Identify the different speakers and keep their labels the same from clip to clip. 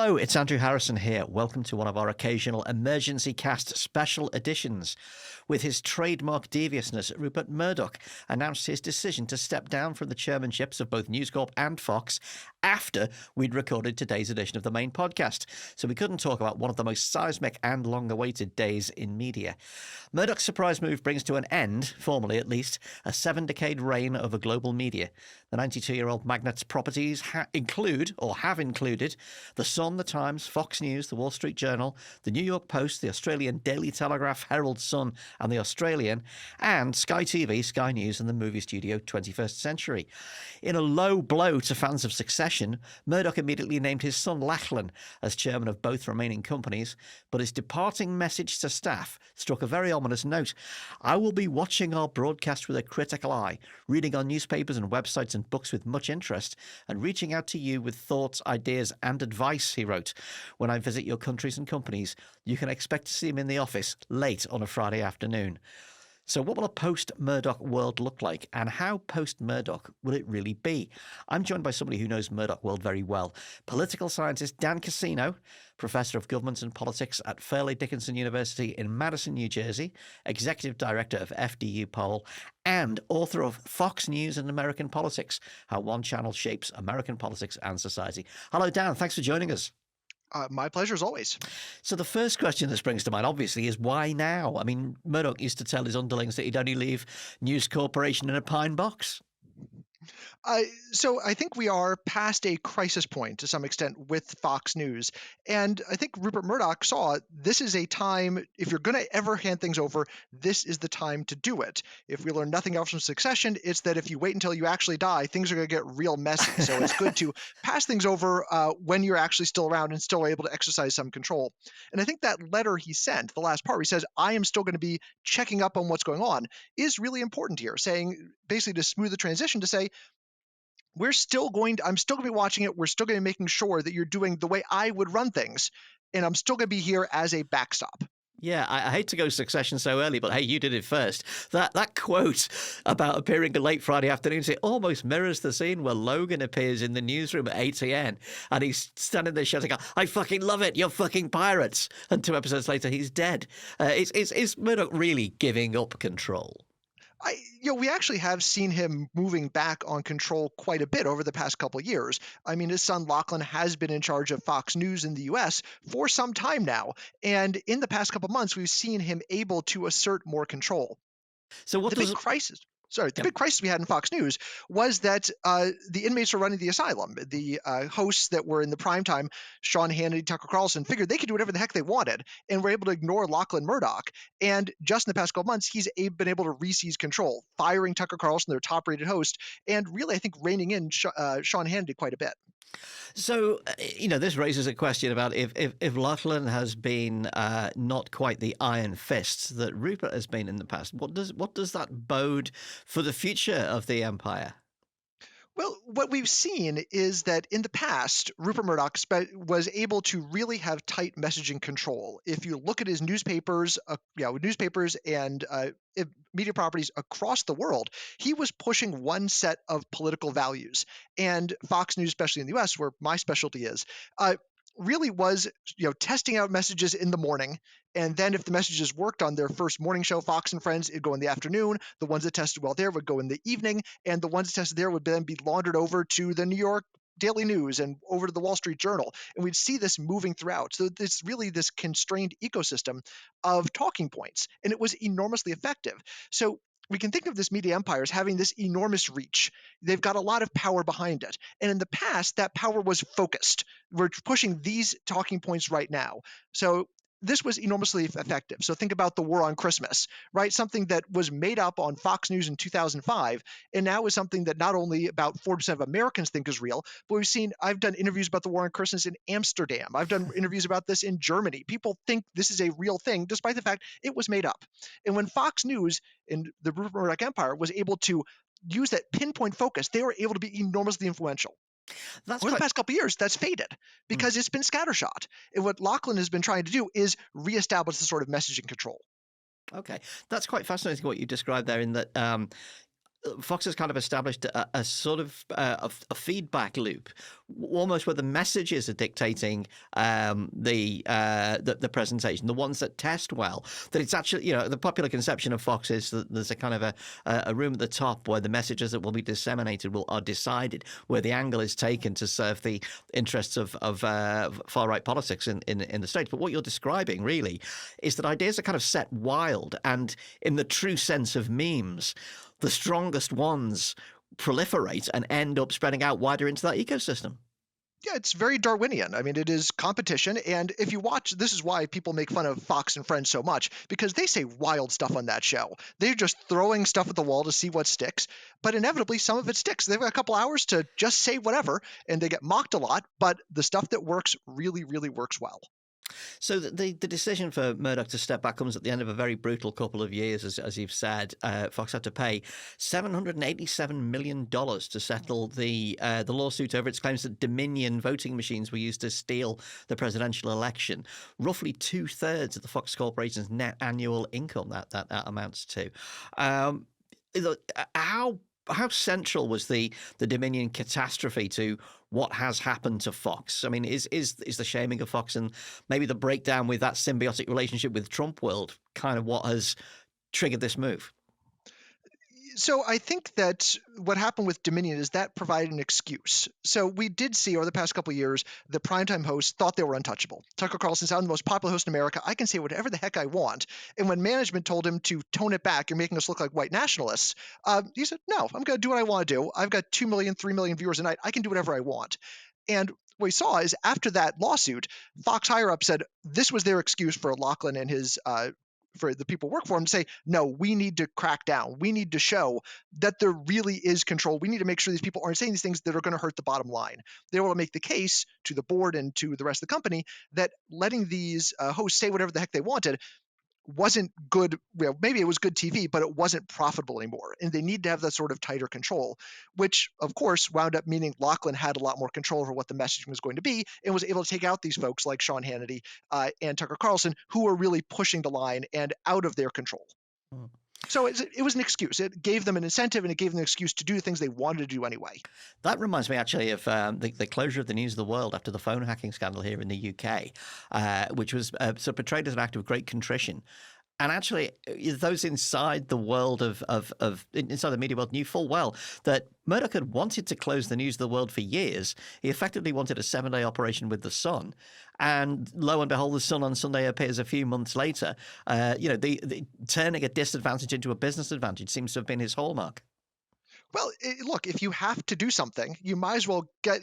Speaker 1: Hello, it's Andrew Harrison here. Welcome to one of our occasional Emergency Cast special editions. With his trademark deviousness, Rupert Murdoch announced his decision to step down from the chairmanships of both News Corp and Fox after we'd recorded today's edition of the main podcast. So we couldn't talk about one of the most seismic and long-awaited days in media. Murdoch's surprise move brings to an end, formally at least, a 7-decade reign over global media. The 92-year-old magnate's properties have included The Sun, The Times, Fox News, The Wall Street Journal, The New York Post, The Australian Daily Telegraph, Herald Sun and The Australian, and Sky TV, Sky News and the movie studio 21st Century. In a low blow to fans of Succession, Murdoch immediately named his son Lachlan as chairman of both remaining companies, but his departing message to staff struck a very ominous note. "I will be watching our broadcast with a critical eye, reading our newspapers and websites and books with much interest, and reaching out to you with thoughts, ideas and advice," he wrote. "When I visit your countries and companies, you can expect to see him in the office late on a Friday afternoon." So what will a post-Murdoch world look like, and how post-Murdoch will it really be? I'm joined by somebody who knows Murdoch world very well. Political scientist Dan Cassino, professor of government and politics at Fairleigh Dickinson University in Madison, New Jersey, executive director of FDU Poll, and author of Fox News and American Politics, How One Channel Shapes American Politics and Society. Hello, Dan. Thanks for joining us.
Speaker 2: My pleasure as always.
Speaker 1: So the first question that springs to mind, obviously, is why now? I mean, Murdoch used to tell his underlings that he'd only leave News Corporation in a pine box.
Speaker 2: So I think we are past a crisis point to some extent with Fox News. And I think Rupert Murdoch saw this is a time, if you're going to ever hand things over, this is the time to do it. If we learn nothing else from Succession, it's that if you wait until you actually die, things are going to get real messy. So it's good to pass things over when you're actually still around and still able to exercise some control. And I think that letter he sent, the last part where he says, "I am still going to be checking up on what's going on," is really important here, saying basically to smooth the transition to say, I'm still going to be watching it. We're still going to be making sure that you're doing the way I would run things. And I'm still going to be here as a backstop.
Speaker 1: Yeah, I hate to go Succession so early, but hey, you did it first. That quote about appearing late Friday afternoons, it almost mirrors the scene where Logan appears in the newsroom at ATN and he's standing there shouting, "I fucking love it, you're fucking pirates." And 2 episodes later, he's dead. Is Murdoch really giving up control?
Speaker 2: We actually have seen him moving back on control quite a bit over the past couple of years. I mean, his son Lachlan has been in charge of Fox News in the U.S. for some time now. And in the past couple of months, we've seen him able to assert more control.
Speaker 1: So what
Speaker 2: the big crisis we had in Fox News was that the inmates were running the asylum. The hosts that were in the primetime, Sean Hannity, Tucker Carlson, figured they could do whatever the heck they wanted and were able to ignore Lachlan Murdoch. And just in the past couple months, he's been able to re-seize control, firing Tucker Carlson, their top-rated host, and really, I think, reining in Sean Hannity quite a bit.
Speaker 1: So, this raises a question about if Lachlan has been not quite the iron fist that Rupert has been in the past, what does that bode for the future of the empire?
Speaker 2: Well, what we've seen is that in the past, Rupert Murdoch was able to really have tight messaging control. If you look at his newspapers and media properties across the world, he was pushing one set of political values. And Fox News, especially in the U.S., where my specialty is, really was testing out messages in the morning, and then if the messages worked on their first morning show, Fox and Friends, it'd go in the afternoon. The ones that tested well there would go in the evening, and the ones that tested there would then be laundered over to the New York Daily News and over to the Wall Street Journal, and we'd see this moving throughout. So it's really this constrained ecosystem of talking points, and it was enormously effective. So we can think of this media empire as having this enormous reach. They've got a lot of power behind it. And in the past, that power was focused. We're pushing these talking points right now. So this was enormously effective. So think about the war on Christmas, right? Something that was made up on Fox News in 2005, and now is something that not only about 40% of Americans think is real, but I've done interviews about the war on Christmas in Amsterdam. I've done interviews about this in Germany. People think this is a real thing, despite the fact it was made up. And when Fox News and the Rupert Murdoch empire was able to use that pinpoint focus, they were able to be enormously influential. Over the past couple of years, that's faded because it's been scattershot. And what Lachlan has been trying to do is reestablish the sort of messaging control.
Speaker 1: Okay, that's quite fascinating what you described there, in that Fox has kind of established a sort of a feedback loop, almost where the messages are dictating the presentation, the ones that test well. That it's actually, the popular conception of Fox is that there's a kind of a room at the top where the messages that will be disseminated are decided, where the angle is taken to serve the interests of far right politics in the States. But what you're describing really is that ideas are kind of set wild, and in the true sense of memes, the strongest ones proliferate and end up spreading out wider into that ecosystem.
Speaker 2: Yeah, it's very Darwinian. I mean, it is competition. And if you watch, this is why people make fun of Fox and Friends so much, because they say wild stuff on that show. They're just throwing stuff at the wall to see what sticks. But inevitably, some of it sticks. They've got a couple hours to just say whatever, and they get mocked a lot. But the stuff that works really, really works well.
Speaker 1: So the decision for Murdoch to step back comes at the end of a very brutal couple of years, as you've said. Fox had to pay $787 million to settle the lawsuit over its claims that Dominion voting machines were used to steal the presidential election. Roughly 2/3 of the Fox Corporation's net annual income that amounts to. How central was the Dominion catastrophe to what has happened to Fox? I mean, is the shaming of Fox and maybe the breakdown with that symbiotic relationship with Trump world kind of what has triggered this move?
Speaker 2: So I think that what happened with Dominion is that provided an excuse. So we did see over the past couple of years, the primetime hosts thought they were untouchable. Tucker Carlson's I'm the most popular host in America. I can say whatever the heck I want. And when management told him to tone it back, you're making us look like white nationalists, he said, no, I'm going to do what I want to do. I've got 2 million, 3 million viewers a night. I can do whatever I want. And what we saw is after that lawsuit, Fox higher up said this was their excuse for Lachlan and his for the people who work for him to say, no, we need to crack down. We need to show that there really is control. We need to make sure these people aren't saying these things that are going to hurt the bottom line. They were able to make the case to the board and to the rest of the company that letting these hosts say whatever the heck they wanted wasn't good. Well, maybe it was good TV, but it wasn't profitable anymore. And they need to have that sort of tighter control, which of course wound up meaning Lachlan had a lot more control over what the messaging was going to be and was able to take out these folks like Sean Hannity and Tucker Carlson, who were really pushing the line and out of their control. Hmm. So it was an excuse. It gave them an incentive and it gave them an excuse to do the things they wanted to do anyway.
Speaker 1: That reminds me actually of the closure of the News of the World after the phone hacking scandal here in the UK, which was sort of portrayed as an act of great contrition. And actually, those inside the world inside the media world knew full well that Murdoch had wanted to close the News of the World for years. He effectively wanted a 7-day operation with the Sun. And lo and behold, the Sun on Sunday appears a few months later. The turning a disadvantage into a business advantage seems to have been his hallmark.
Speaker 2: Well, look, if you have to do something, you might as well get.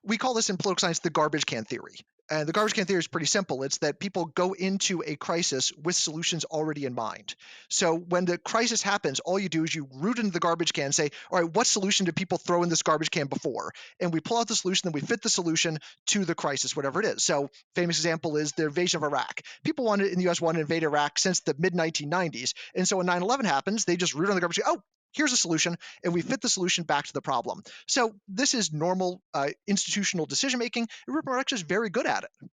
Speaker 2: We call this in political science the garbage can theory. And the garbage can theory is pretty simple. It's that people go into a crisis with solutions already in mind. So when the crisis happens, all you do is you root into the garbage can and say, all right, what solution did people throw in this garbage can before? And we pull out the solution, then we fit the solution to the crisis, whatever it is. So famous example is the invasion of Iraq. People in the U.S. wanted to invade Iraq since the mid-1990s. And so when 9/11 happens, they just root on the garbage can. Oh, here's a solution, and we fit the solution back to the problem. So this is normal institutional decision-making, and Rupert Murdoch is very good at it.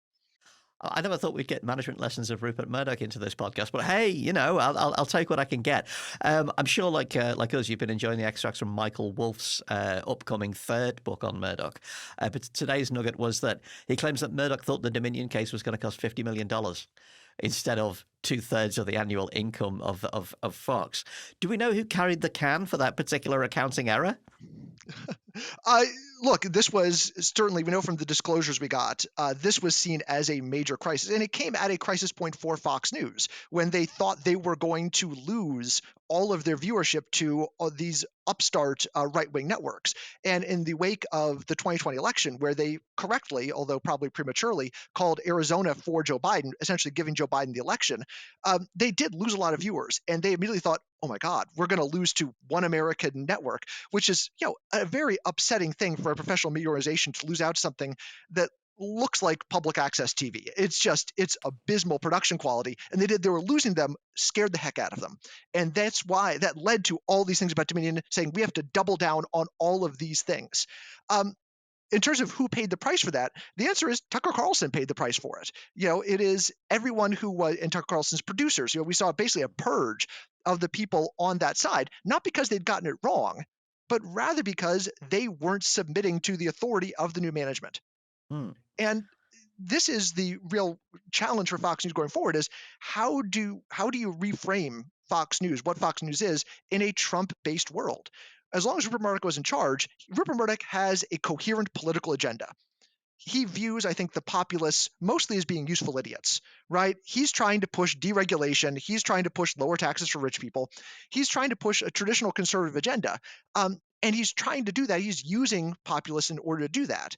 Speaker 1: I never thought we'd get management lessons of Rupert Murdoch into this podcast, but hey, I'll take what I can get. I'm sure, like us, you've been enjoying the extracts from Michael Wolff's upcoming third book on Murdoch. But today's nugget was that he claims that Murdoch thought the Dominion case was going to cost $50 million instead of 2/3 of the annual income of Fox. Do we know who carried the can for that particular accounting error?
Speaker 2: Look, this was certainly, we know from the disclosures we got, this was seen as a major crisis. And it came at a crisis point for Fox News when they thought they were going to lose all of their viewership to these upstart right-wing networks. And in the wake of the 2020 election, where they correctly, although probably prematurely, called Arizona for Joe Biden, essentially giving Joe Biden the election, they did lose a lot of viewers. And they immediately thought, oh my God, we're going to lose to one American network, which is, a very upsetting thing for a professional media organization to lose out to something that looks like public access TV. It's abysmal production quality. And they were losing them, scared the heck out of them. And that's why that led to all these things about Dominion saying we have to double down on all of these things. in terms of who paid the price for that, the answer is Tucker Carlson paid the price for it. It is everyone who was, and Tucker Carlson's producers. We saw basically a purge of the people on that side, not because they'd gotten it wrong, but rather because they weren't submitting to the authority of the new management. And this is the real challenge for Fox News going forward: is how do you reframe Fox News, what Fox News is, in a Trump-based world? As long as Rupert Murdoch was in charge, Rupert Murdoch has a coherent political agenda. He views, I think, the populace mostly as being useful idiots, right? He's trying to push deregulation. He's trying to push lower taxes for rich people. He's trying to push a traditional conservative agenda. And he's trying to do that. He's using populists in order to do that.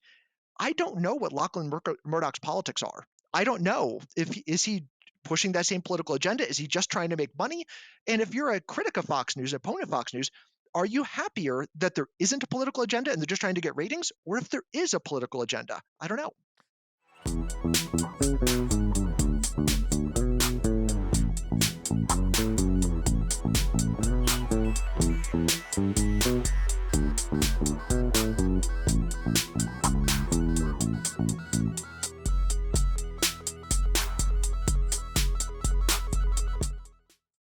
Speaker 2: I don't know what Lachlan Murdoch's politics are. I don't know is he pushing that same political agenda? Is he just trying to make money? And if you're a critic of Fox News, an opponent of Fox News, are you happier that there isn't a political agenda and they're just trying to get ratings, or if there is a political agenda? I don't know.